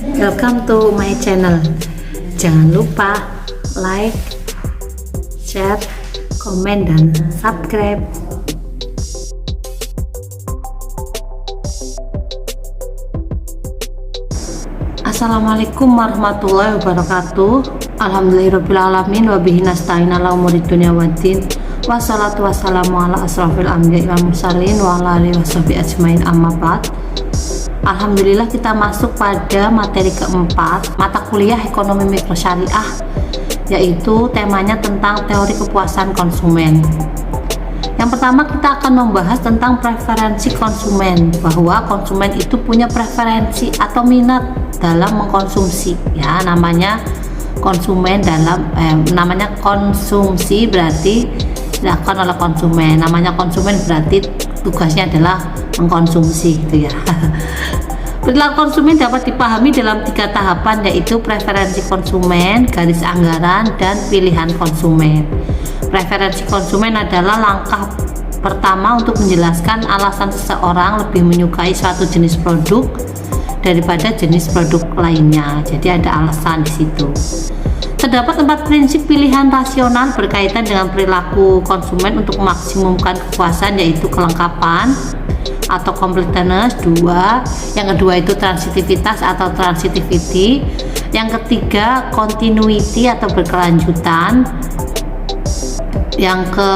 Welcome to my channel. Jangan lupa like, share, komen, dan subscribe. Assalamualaikum warahmatullahi wabarakatuh. Alhamdulillahirrabbilalamin. Wabihi nasta'in ala umuri dunya waddin. Wassalatu wassalamu ala asrafil anbiya'i wal mursalin wa ala alihi washabihi ajmain, amma ba'd. Alhamdulillah, kita masuk pada materi keempat mata kuliah ekonomi mikro syariah, yaitu temanya tentang teori kepuasan konsumen. Yang pertama, kita akan membahas tentang preferensi konsumen, bahwa konsumen itu punya preferensi atau minat dalam mengkonsumsi, ya, namanya konsumen dalam namanya konsumsi berarti dilakukan oleh konsumen. Namanya konsumen berarti tugasnya adalah mengkonsumsi, gitu ya. Perilaku konsumen dapat dipahami dalam 3 tahapan, yaitu preferensi konsumen, garis anggaran, dan pilihan konsumen. Preferensi konsumen adalah langkah pertama untuk menjelaskan alasan seseorang lebih menyukai suatu jenis produk daripada jenis produk lainnya. Jadi ada alasan di situ. Terdapat 4 prinsip pilihan rasional berkaitan dengan perilaku konsumen untuk memaksimumkan kepuasan, yaitu kelengkapan atau completeness 2, yang kedua itu transitivitas atau transitivity, yang ketiga continuity atau berkelanjutan, yang ke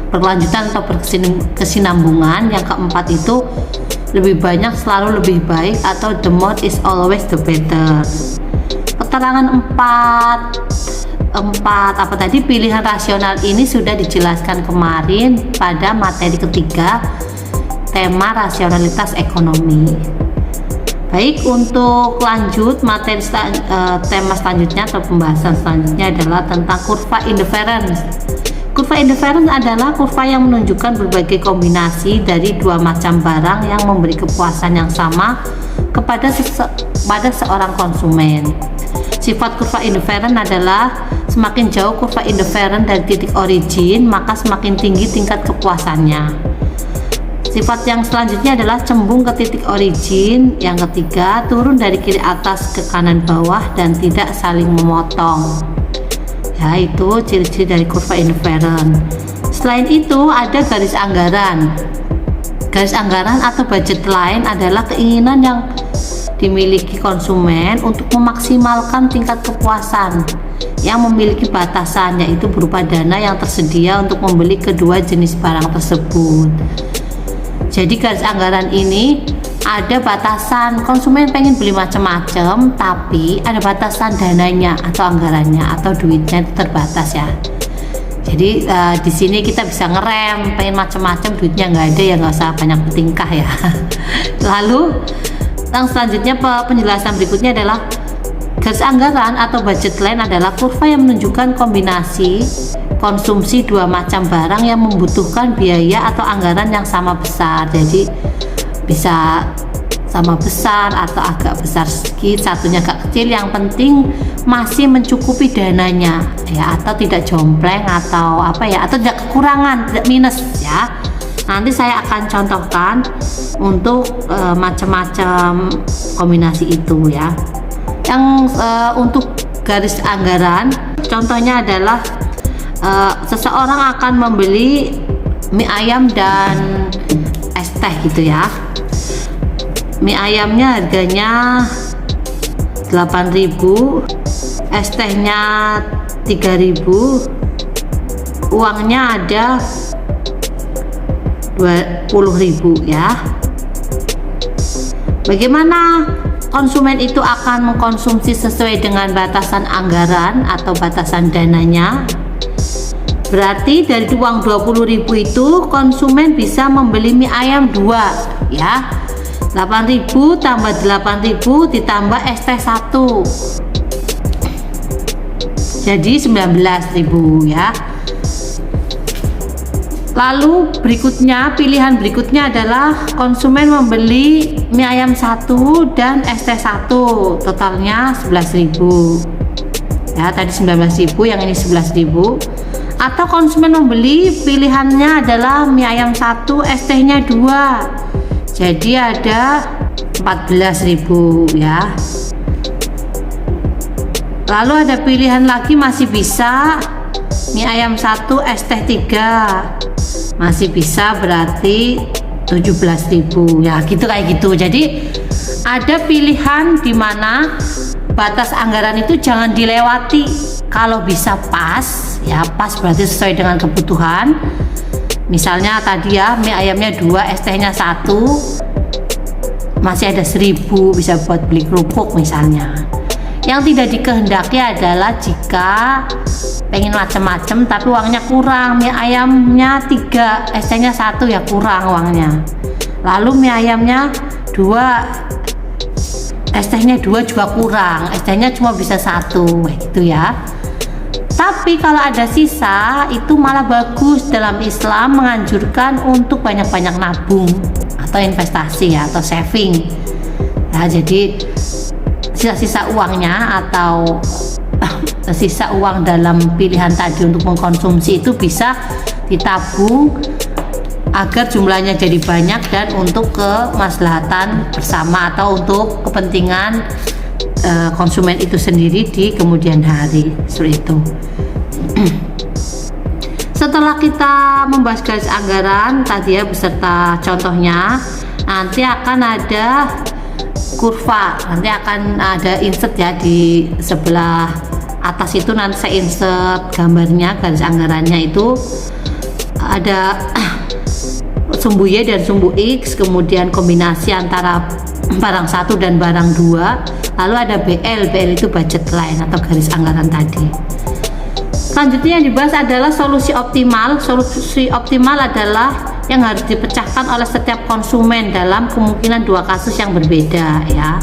berkelanjutan atau berkesinambungan, yang keempat itu lebih banyak selalu lebih baik atau the more is always the better. Keterangan 4 apa tadi pilihan rasional ini sudah dijelaskan kemarin pada materi ketiga, tema rasionalitas ekonomi. Baik, untuk lanjut materi tema selanjutnya atau pembahasan selanjutnya adalah tentang kurva indifference. Kurva indifference adalah kurva yang menunjukkan berbagai kombinasi dari 2 macam barang yang memberi kepuasan yang sama kepada seorang konsumen. Sifat kurva indifference adalah semakin jauh kurva indifference dari titik origin, maka semakin tinggi tingkat kepuasannya. Sifat yang selanjutnya adalah cembung ke titik origin. Yang ketiga, turun dari kiri atas ke kanan bawah dan tidak saling memotong. Ya, itu ciri-ciri dari kurva indifference. Selain itu, ada garis anggaran. Garis anggaran atau budget line adalah keinginan yang dimiliki konsumen untuk memaksimalkan tingkat kepuasan yang memiliki batasan, yaitu berupa dana yang tersedia untuk membeli kedua jenis barang tersebut. Jadi garis anggaran ini ada batasan, konsumen pengen beli macam-macam, tapi ada batasan dananya atau anggarannya atau duitnya itu terbatas, ya. Jadi di sini kita bisa ngerem, pengen macam-macam duitnya nggak ada, ya nggak usah banyak bertingkah, ya. Lalu yang selanjutnya, penjelasan berikutnya adalah garis anggaran atau budget line adalah kurva yang menunjukkan kombinasi konsumsi 2 macam barang yang membutuhkan biaya atau anggaran yang sama besar. Jadi bisa sama besar atau agak besar sedikit, satunya agak kecil, yang penting masih mencukupi dananya, ya, atau tidak jompleng atau apa, ya, atau tidak kekurangan, tidak minus, ya. Nanti saya akan contohkan untuk macam-macam kombinasi itu, ya. Yang untuk garis anggaran, contohnya adalah seseorang akan membeli mie ayam dan es teh, gitu ya. Mie ayamnya harganya 8.000, es tehnya 3.000, uangnya ada 20.000, ya. Bagaimana konsumen itu akan mengkonsumsi sesuai dengan batasan anggaran atau batasan dananya? Berarti dari uang 20.000 itu konsumen bisa membeli mie ayam 2, ya. 8.000 tambah 8.000 ditambah es teh 1, jadi 19.000, ya. Lalu berikutnya, pilihan berikutnya adalah konsumen membeli mie ayam 1 dan es teh 1, totalnya 11.000, ya. Tadi 19.000, yang ini 11.000. Atau konsumen membeli, pilihannya adalah mie ayam 1, es tehnya 2, jadi ada 14.000 ya. Lalu ada pilihan lagi, masih bisa mie ayam 1 es teh 3, masih bisa, berarti 17.000 ya, gitu kayak gitu. Jadi ada pilihan di mana batas anggaran itu jangan dilewati. Kalau bisa pas ya, pas berarti sesuai dengan kebutuhan. Misalnya tadi ya, mie ayamnya 2 es tehnya 1, masih ada 1.000, bisa buat beli kerupuk misalnya. Yang tidak dikehendaki adalah jika pengen macem-macem tapi uangnya kurang, mie ayamnya 3 es tehnya 1 ya kurang uangnya, lalu mie ayamnya 2 es tehnya 2 juga kurang, es tehnya cuma bisa 1 gitu ya. Tapi kalau ada sisa itu malah bagus. Dalam Islam menganjurkan untuk banyak-banyak nabung atau investasi ya, atau saving ya. Jadi sisa-sisa uangnya atau sisa uang dalam pilihan tadi untuk mengkonsumsi itu bisa ditabung agar jumlahnya jadi banyak dan untuk kemaslahatan bersama atau untuk kepentingan konsumen itu sendiri di kemudian hari, seperti itu. Setelah kita membahas garis anggaran tadi ya beserta contohnya, nanti akan ada kurva, nanti akan ada insert ya di sebelah atas itu, nanti saya insert gambarnya, garis anggarannya itu ada sumbu Y dan sumbu X, kemudian kombinasi antara barang 1 dan barang 2, lalu ada BL itu budget line atau garis anggaran tadi. Selanjutnya yang dibahas adalah solusi optimal. Solusi optimal adalah yang harus dipecahkan oleh setiap konsumen dalam kemungkinan 2 kasus yang berbeda ya.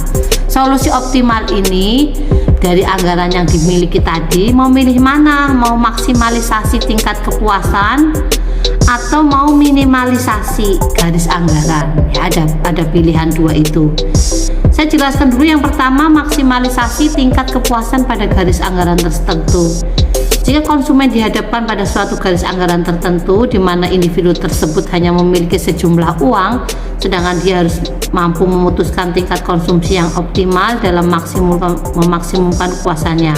Solusi optimal ini dari anggaran yang dimiliki tadi, mau milih mana, mau maksimalisasi tingkat kepuasan atau mau minimalisasi garis anggaran ya, ada pilihan 2 itu. Saya jelaskan dulu yang pertama, maksimalisasi tingkat kepuasan pada garis anggaran tertentu. Jika konsumen dihadapkan pada suatu garis anggaran tertentu di mana individu tersebut hanya memiliki sejumlah uang, sedangkan dia harus mampu memutuskan tingkat konsumsi yang optimal dalam memaksimumkan kepuasannya.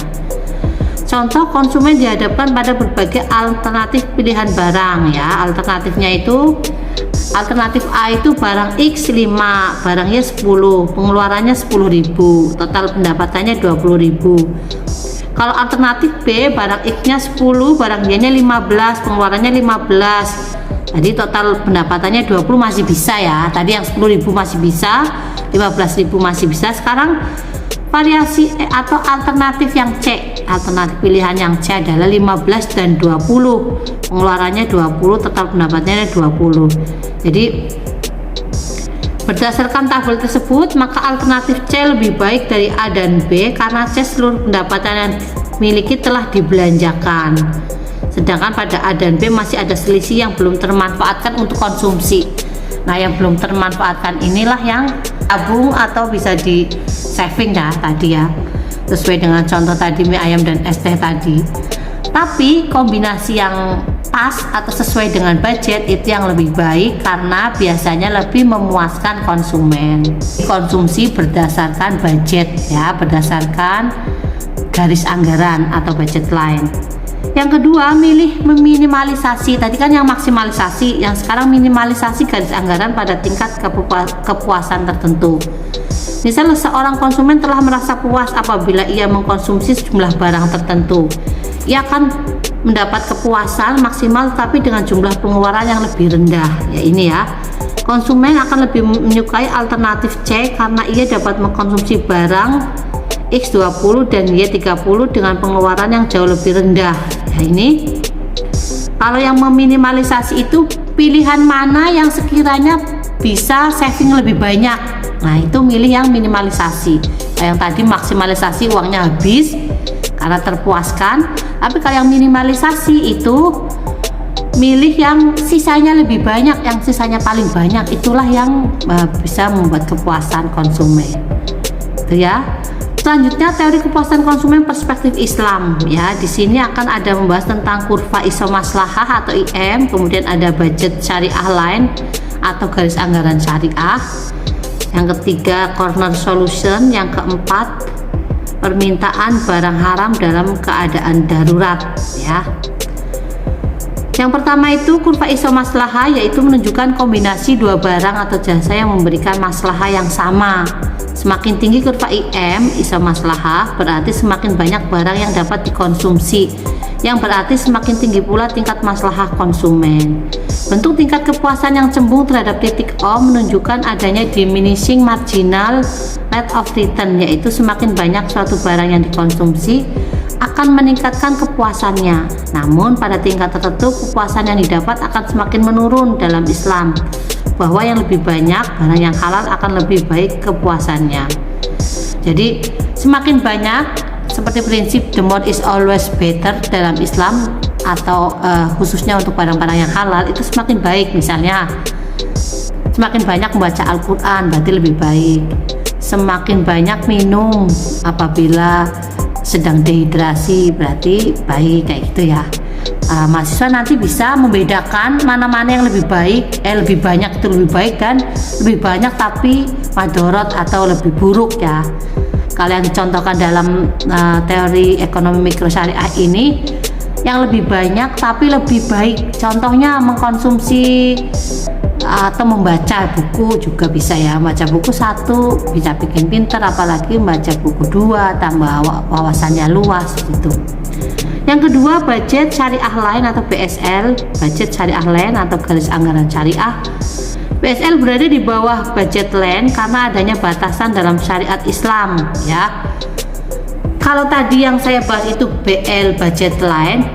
Contoh, konsumen dihadapkan pada berbagai alternatif pilihan barang ya. Alternatifnya itu, alternatif A itu barang X 5, barangnya 10, pengeluarannya 10.000, total pendapatannya 20.000. Kalau alternatif B, barang X-nya 10, barang Y-nya 15, pengeluarannya 15. Jadi total pendapatannya 20 masih bisa ya. Tadi yang 10.000 masih bisa, 15.000 masih bisa. Sekarang variasi atau alternatif yang C, alternatif pilihan yang C adalah 15 dan 20. Pengeluarannya 20, total pendapatannya 20. Jadi berdasarkan tabel tersebut, maka alternatif C lebih baik dari A dan B karena C seluruh pendapatan yang dimiliki telah dibelanjakan. Sedangkan pada A dan B masih ada selisih yang belum termanfaatkan untuk konsumsi. Nah, yang belum termanfaatkan inilah yang tabung atau bisa di saving ya tadi ya. Sesuai dengan contoh tadi mie ayam dan es teh tadi. Tapi kombinasi yang pas atau sesuai dengan budget itu yang lebih baik karena biasanya lebih memuaskan konsumen. Konsumsi berdasarkan budget ya, berdasarkan garis anggaran atau budget line. Yang kedua, milih meminimalisasi. Tadi kan yang maksimalisasi, yang sekarang minimalisasi garis anggaran pada tingkat kepuasan tertentu. Misal seorang konsumen telah merasa puas apabila ia mengkonsumsi sejumlah barang tertentu. Ia akan mendapat kepuasan maksimal tapi dengan jumlah pengeluaran yang lebih rendah. Ya ini ya. Konsumen akan lebih menyukai alternatif C karena ia dapat mengkonsumsi barang X20 dan Y30 dengan pengeluaran yang jauh lebih rendah. Ya ini. Kalau yang meminimalisasi itu pilihan mana yang sekiranya bisa saving lebih banyak. Nah, itu milih yang minimalisasi. Nah, yang tadi maksimalisasi uangnya habis karena terpuaskan, tapi kalau yang minimalisasi itu milih yang sisanya lebih banyak, yang sisanya paling banyak, itulah yang bisa membuat kepuasan konsumen. Itu ya. Selanjutnya teori kepuasan konsumen perspektif Islam ya. Di sini akan ada membahas tentang kurva isomaslahah atau IM, kemudian ada budget syariah line atau garis anggaran syariah. yang ketiga corner solution, yang keempat permintaan barang haram dalam keadaan darurat ya. Yang pertama itu kurva isomaslahah, yaitu menunjukkan kombinasi dua barang atau jasa yang memberikan maslahah yang sama. Semakin tinggi kurva IM isomaslahah berarti semakin banyak barang yang dapat dikonsumsi, yang berarti semakin tinggi pula tingkat maslahah konsumen. Bentuk tingkat kepuasan yang cembung terhadap titik O menunjukkan adanya diminishing marginal rate of return, yaitu semakin banyak suatu barang yang dikonsumsi akan meningkatkan kepuasannya. Namun pada tingkat tertentu kepuasan yang didapat akan semakin menurun. Dalam Islam, bahwa yang lebih banyak barang yang halal akan lebih baik kepuasannya. Jadi semakin banyak, seperti prinsip the more is always better dalam Islam, atau khususnya untuk barang-barang yang halal itu semakin baik. Misalnya semakin banyak membaca Al-Quran berarti lebih baik, semakin banyak minum apabila sedang dehidrasi berarti baik, kayak gitu ya. Mahasiswa nanti bisa membedakan mana-mana yang lebih baik, lebih banyak itu lebih baik, dan lebih banyak tapi madorot atau lebih buruk ya. Kalau yang dicontohkan dalam teori ekonomi mikro syariah ini, yang lebih banyak tapi lebih baik, contohnya mengkonsumsi atau membaca buku juga bisa ya. Membaca buku 1 bisa bikin pinter, apalagi membaca buku 2 tambah wawasannya luas gitu. Yang kedua, budget syariah lain atau BSL, budget syariah lain atau garis anggaran syariah. BSL berada di bawah budget lain karena adanya batasan dalam syariat Islam ya. Kalau tadi yang saya bahas itu BL budget line,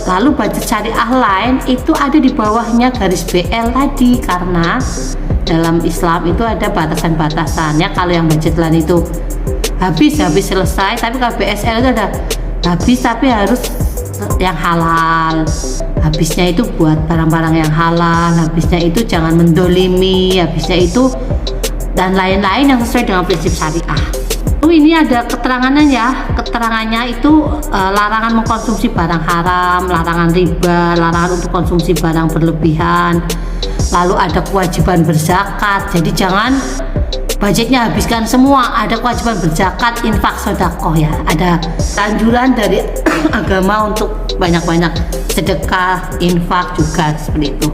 lalu budget syariah lain itu ada di bawahnya garis BL tadi, karena dalam Islam itu ada batasan-batasannya. Kalau yang budget line itu habis selesai, tapi kalau BSL itu ada habis tapi harus yang halal, habisnya itu buat barang-barang yang halal, habisnya itu jangan mendolimi, habisnya itu dan lain-lain yang sesuai dengan prinsip syariah. Ini ada keterangannya ya. Keterangannya itu larangan mengkonsumsi barang haram, larangan riba, larangan untuk konsumsi barang berlebihan, lalu ada kewajiban berzakat. Jadi jangan budgetnya habiskan semua, ada kewajiban berzakat, infak, sedekah ya. Ada anjuran dari agama untuk banyak-banyak sedekah, infak juga seperti itu.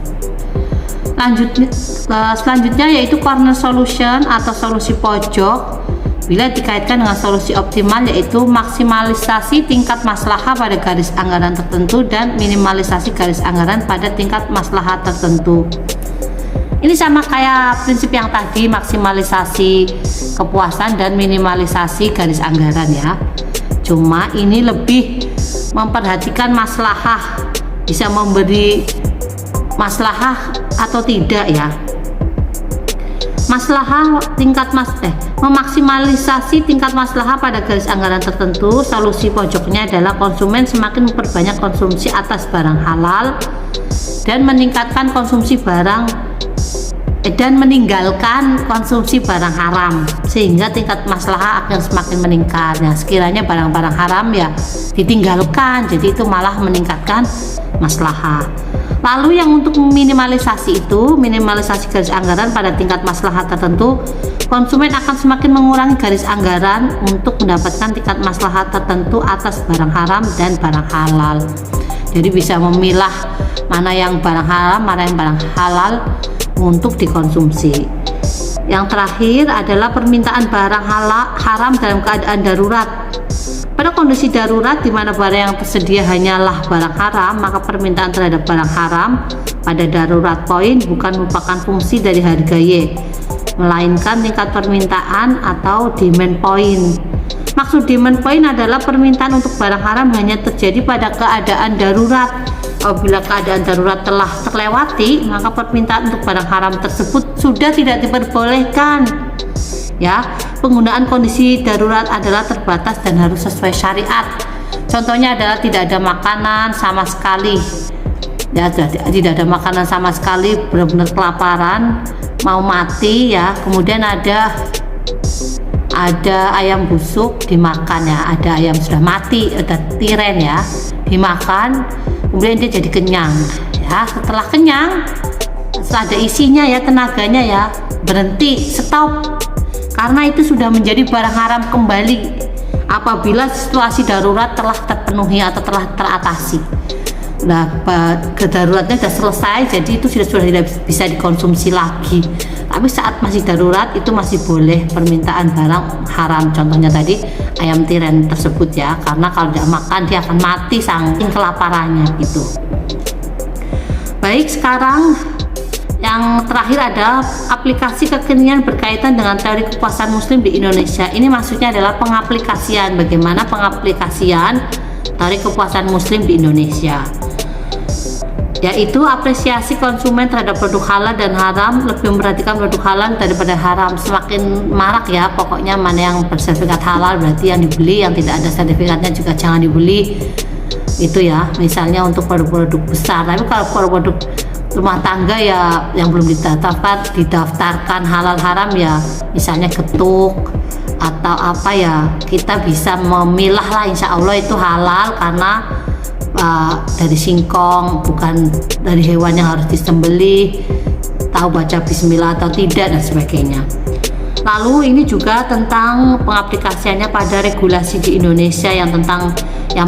Selanjutnya yaitu corner solution atau solusi pojok. Bila dikaitkan dengan solusi optimal, yaitu maksimalisasi tingkat maslahah pada garis anggaran tertentu dan minimalisasi garis anggaran pada tingkat maslahah tertentu. Ini sama kayak prinsip yang tadi, maksimalisasi kepuasan dan minimalisasi garis anggaran ya. Cuma ini lebih memperhatikan maslahah, bisa memberi maslahah atau tidak ya. Maslahah tingkat memaksimalisasi tingkat maslahah pada garis anggaran tertentu. Solusi pojoknya adalah konsumen semakin memperbanyak konsumsi atas barang halal dan meningkatkan konsumsi barang dan meninggalkan konsumsi barang haram, sehingga tingkat maslahah akan semakin meningkat. Nah, sekiranya barang-barang haram ya ditinggalkan, jadi itu malah meningkatkan maslahah. Lalu yang untuk minimalisasi itu, minimalisasi garis anggaran pada tingkat maslahah tertentu, konsumen akan semakin mengurangi garis anggaran untuk mendapatkan tingkat maslahah tertentu atas barang haram dan barang halal. Jadi bisa memilah mana yang barang haram, mana yang barang halal untuk dikonsumsi. Yang terakhir adalah permintaan barang haram dalam keadaan darurat. Pada kondisi darurat di mana barang yang tersedia hanyalah barang haram, maka permintaan terhadap barang haram pada darurat poin bukan merupakan fungsi dari harga Y, melainkan tingkat permintaan atau demand point. Maksud demand point adalah permintaan untuk barang haram hanya terjadi pada keadaan darurat. Apabila keadaan darurat telah terlewati, maka permintaan untuk barang haram tersebut sudah tidak diperbolehkan. Ya, penggunaan kondisi darurat adalah terbatas dan harus sesuai syariat. Contohnya adalah tidak ada makanan sama sekali. Ya, tidak ada makanan sama sekali, benar-benar kelaparan, mau mati ya. Kemudian ada ayam busuk dimakan ya, ada ayam sudah mati, ada tiren ya, dimakan, kemudian dia jadi kenyang ya. Setelah kenyang ada isinya ya, tenaganya ya, berhenti, stop, karena itu sudah menjadi barang haram kembali apabila situasi darurat telah terpenuhi atau telah teratasi. Nah, kedaruratnya sudah selesai, jadi itu sudah tidak bisa dikonsumsi lagi. Tapi saat masih darurat itu masih boleh permintaan barang haram. Contohnya tadi ayam tiren tersebut ya, karena kalau tidak makan dia akan mati saking kelaparannya gitu. Baik, sekarang yang terakhir ada aplikasi kekinian berkaitan dengan teori kepuasan muslim di Indonesia. Ini maksudnya adalah pengaplikasian, bagaimana pengaplikasian teori kepuasan muslim di Indonesia, yaitu apresiasi konsumen terhadap produk halal dan haram, lebih memperhatikan produk halal daripada haram. Semakin marak ya, pokoknya mana yang bersertifikat halal berarti yang dibeli, yang tidak ada sertifikatnya juga jangan dibeli, itu ya, misalnya untuk produk-produk besar. Tapi kalau produk rumah tangga ya yang belum didaftarkan halal haram ya, misalnya getuk atau apa ya, kita bisa memilah lah, insya Allah itu halal karena dari singkong, bukan dari hewan yang harus disembelih, tahu baca bismillah atau tidak dan sebagainya. Lalu ini juga tentang pengaplikasiannya pada regulasi di Indonesia yang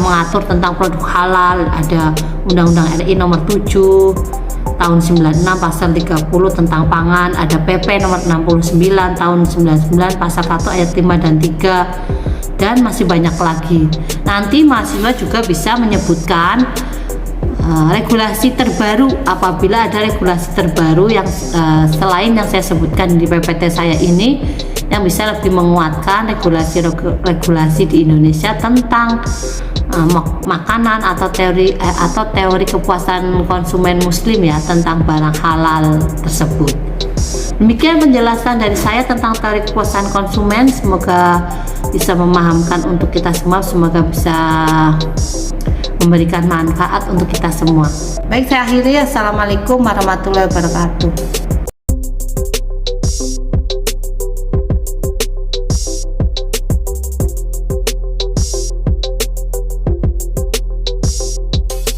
mengatur tentang produk halal. Ada Undang-Undang RI nomor 7 tahun 96 pasal 30 tentang pangan, ada PP nomor 69 tahun 99 pasal 1 ayat 5 dan 3, dan masih banyak lagi. Nanti mahasiswa juga bisa menyebutkan regulasi terbaru apabila ada regulasi terbaru yang selain yang saya sebutkan di PPT saya ini, yang bisa lebih menguatkan regulasi di Indonesia tentang makanan atau teori kepuasan konsumen muslim ya, tentang barang halal tersebut. Demikian penjelasan dari saya tentang teori kepuasan konsumen. Semoga bisa memahamkan untuk kita semua, semoga bisa memberikan manfaat untuk kita semua. Baik, saya akhiri. Assalamualaikum warahmatullahi wabarakatuh.